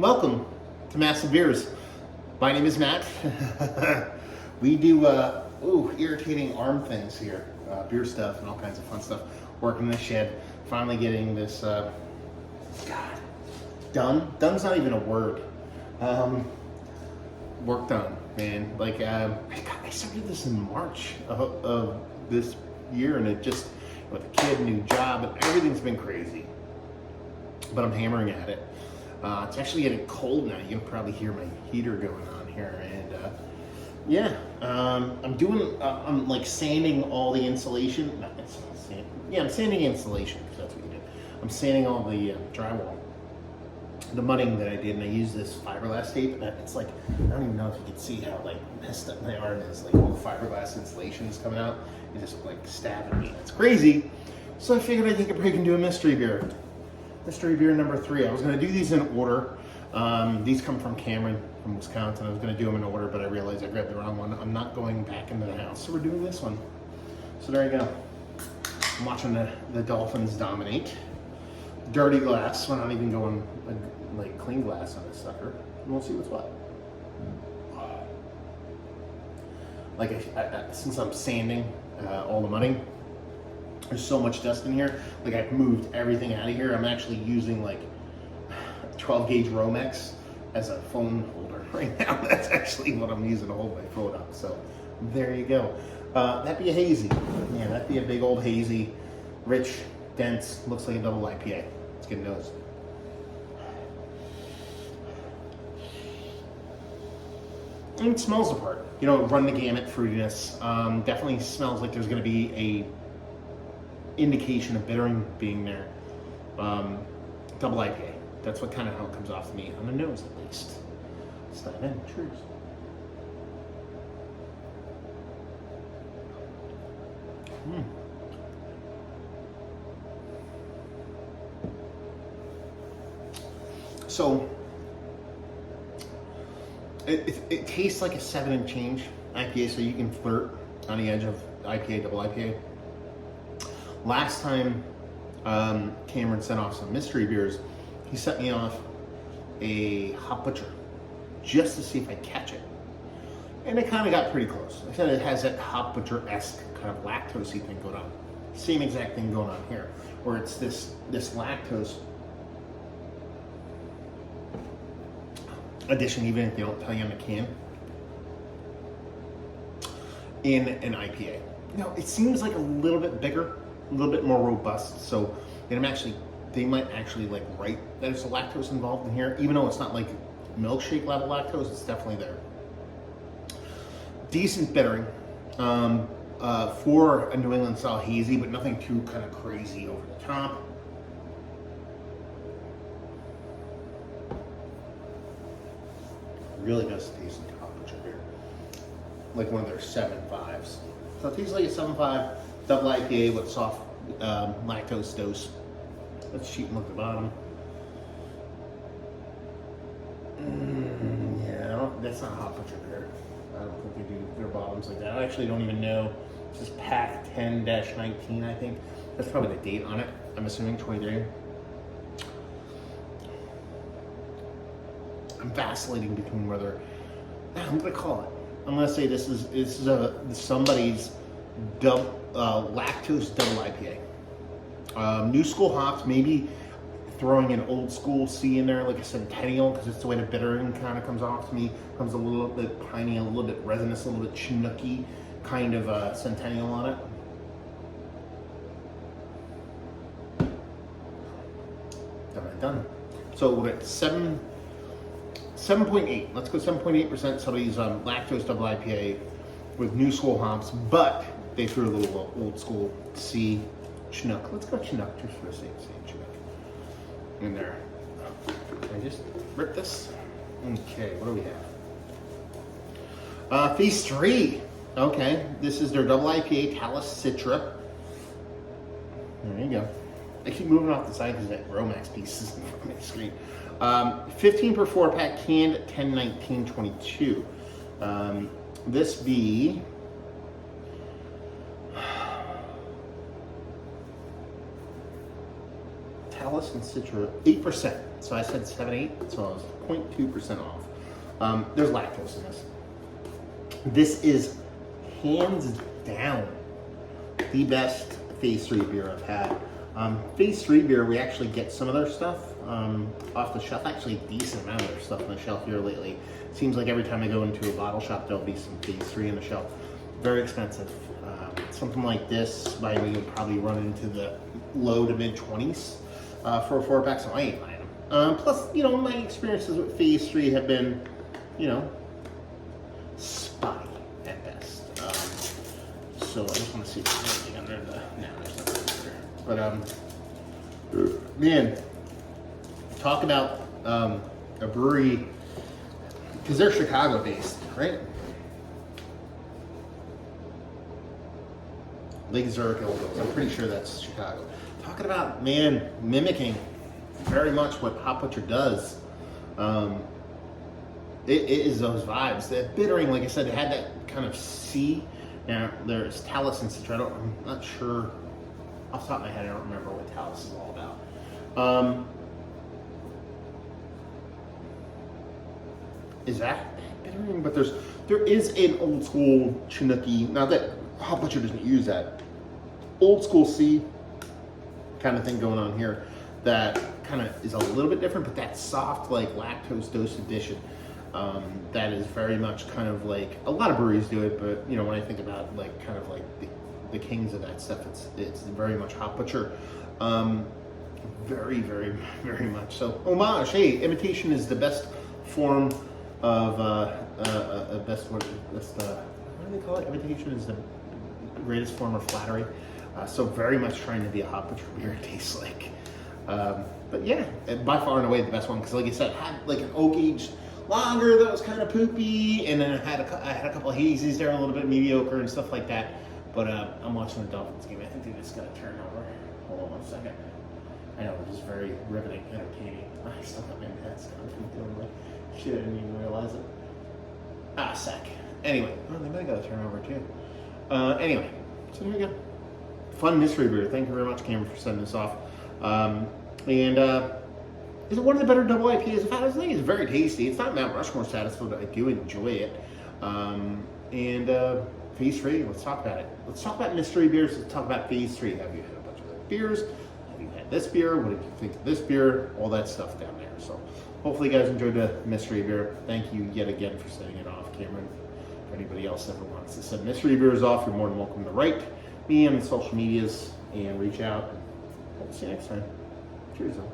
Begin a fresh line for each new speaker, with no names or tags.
Welcome to Massive Beers. My name is Matt. We do irritating arm things here, beer stuff and all kinds of fun stuff. Working in the shed, finally getting this done. Done's not even a word. Work done, man. Like I started this in March of this year, and it just with a kid, new job, and everything's been crazy. But I'm hammering at it. It's actually getting cold now. You can probably hear my heater going on here, and I'm like sanding all the insulation. No, it's not sand. Yeah, I'm sanding insulation because that's what you do. I'm sanding all the drywall, the mudding that I did, and I use this fiberglass tape. And it's like I don't even know if you can see how like messed up my arm is. Like all the fiberglass insulation is coming out and just like stabbing me. It's crazy. So I figured I'd take a break and do a mystery beer. Mystery beer number 3. I was going to do these in order. These come from Cameron from Wisconsin. I was going to do them in order, but I realized I grabbed the wrong one. I'm not going back into the house, so we're doing this one. So there you go. I'm watching the Dolphins dominate. Dirty glass. We're not even going like clean glass on this sucker. And we'll see what's what. Like since I'm sanding all the mudding, there's so much dust in here. Like I've moved everything out of here. I'm actually using like 12 gauge Romex as a phone holder right now. That's actually what I'm using to hold my phone up. So there you go. That'd be a hazy. Yeah, that'd be a big old hazy, rich, dense, looks like a double IPA. Let's get a nose. And it smells the part. You know, run the gamut fruitiness. Definitely smells like there's going to be a indication of bittering being there. Double IPA. That's what kind of how it comes off to me on the nose, at least. Let's dive in. Cheers. So it tastes like a 7 and change IPA, so you can flirt on the edge of IPA, double IPA. Last time Cameron sent off some mystery beers, he sent me off a Hop Butcher just to see if I'd catch it. And it kind of got pretty close. I said it has that Hop Butcher-esque kind of lactose-y thing going on. Same exact thing going on here, where it's this lactose addition, even if they don't tell you on the can, in an IPA. Now, it seems like a little bit bigger, a little bit more robust. So, and they might actually like write that there's a lactose involved in here, even though it's not like milkshake level lactose. It's definitely there. Decent bittering for a New England style hazy, but nothing too kind of crazy over the top. Really does taste like Hop Butcher beer, like one of their 7.5s. So it tastes like a 7.5 double IPA with soft lactose dose. Let's cheat and look at the bottom. Yeah, that's not Hop Butcher beer. I don't think they do their bottoms like that. I actually don't even know. This is pack 10-19, I think. That's probably the date on it. I'm assuming 23. I'm vacillating between whether I'm gonna call it. I'm gonna say this is somebody's lactose double IPA. New school hops, maybe throwing an old school C in there, like a Centennial, because it's the way the bittering kind of comes off to me. Comes a little bit piney, a little bit resinous, a little bit chinooky kind of Centennial on it. Done. So we're at 7.8. Let's go 7.8%. Somebody's lactose double IPA with new school hops, but they threw a little old school C Chinook. Let's go Chinook just for the sake of saying Chinook in there. Can I just rip this? Okay, what do we have? Phase 3. Okay, this is their double IPA, Talus Citra. There you go. I keep moving off the side because that Romex piece is in front of my screen. 15 per 4 pack, canned 10/19/22. This be Talus and Citra, 8%. So I said 7.8, so I was 0.2% off. There's lactose in this. This is hands down the best Phase 3 beer I've had. Phase 3 beer, we actually get some of their stuff off the shelf. Actually, a decent amount of their stuff on the shelf here lately. Seems like every time I go into a bottle shop, there'll be some Phase 3 on the shelf. Very expensive. Something like this by me would probably run into the low to mid 20s for a 4-pack, so I ain't buying them. Plus, you know, my experiences with Phase 3 have been, you know, spotty at best. So I just want to see if there's anything under the. No, there's nothing under there. But man, talk about a brewery, because they're Chicago based, right? Lake Zurich Illegals. I'm pretty sure that's Chicago. Talking about, man, mimicking very much what Hop Butcher does. It is those vibes. That bittering, like I said, it had that kind of C. Now, there's Talus and Citra. I'm not sure. Off the top of my head, I don't remember what Talus is all about. Is that bittering? But there is an old school Chinooki. Now that Hop Butcher doesn't use that old school C kind of thing going on here, that kind of is a little bit different, but that soft, like lactose dose addition, that is very much kind of like a lot of breweries do it, but you know, when I think about like kind of like the kings of that stuff, it's very much Hop Butcher. Very, very, very much so. Homage. Hey, imitation is the best form of best what do they call it? Imitation is the greatest form of flattery. So very much trying to be a Hop Butcher beer, it tastes like. But yeah, by far and away the best one, because like I said, I had like an oak aged lager that was kind of poopy, and then I had a couple of hazies there, a little bit mediocre and stuff like that. But I'm watching the Dolphins game. I think they just got to turn over. Hold on 1 second. I know, it was very riveting, entertaining. I still got my mask on from doing like shit. I didn't even realize it. Sack. Anyway, they might have got a turnover too. Anyway, so there we go. Fun mystery beer. Thank you very much, Cameron, for sending this off. Is it one of the better double IPAs I've had? I think it's very tasty. It's not Mount Rushmore status, but I do enjoy it. Phase 3, let's talk about it. Let's talk about mystery beers. Let's talk about Phase 3. Have you had a bunch of other beers? Have you had this beer? What did you think of this beer? All that stuff down there. So hopefully you guys enjoyed the mystery beer. Thank you yet again for sending it off, Cameron. If anybody else ever wants to send mystery beers off, you're more than welcome to write me on the social medias and reach out. Hope to see you next time. Cheers, though.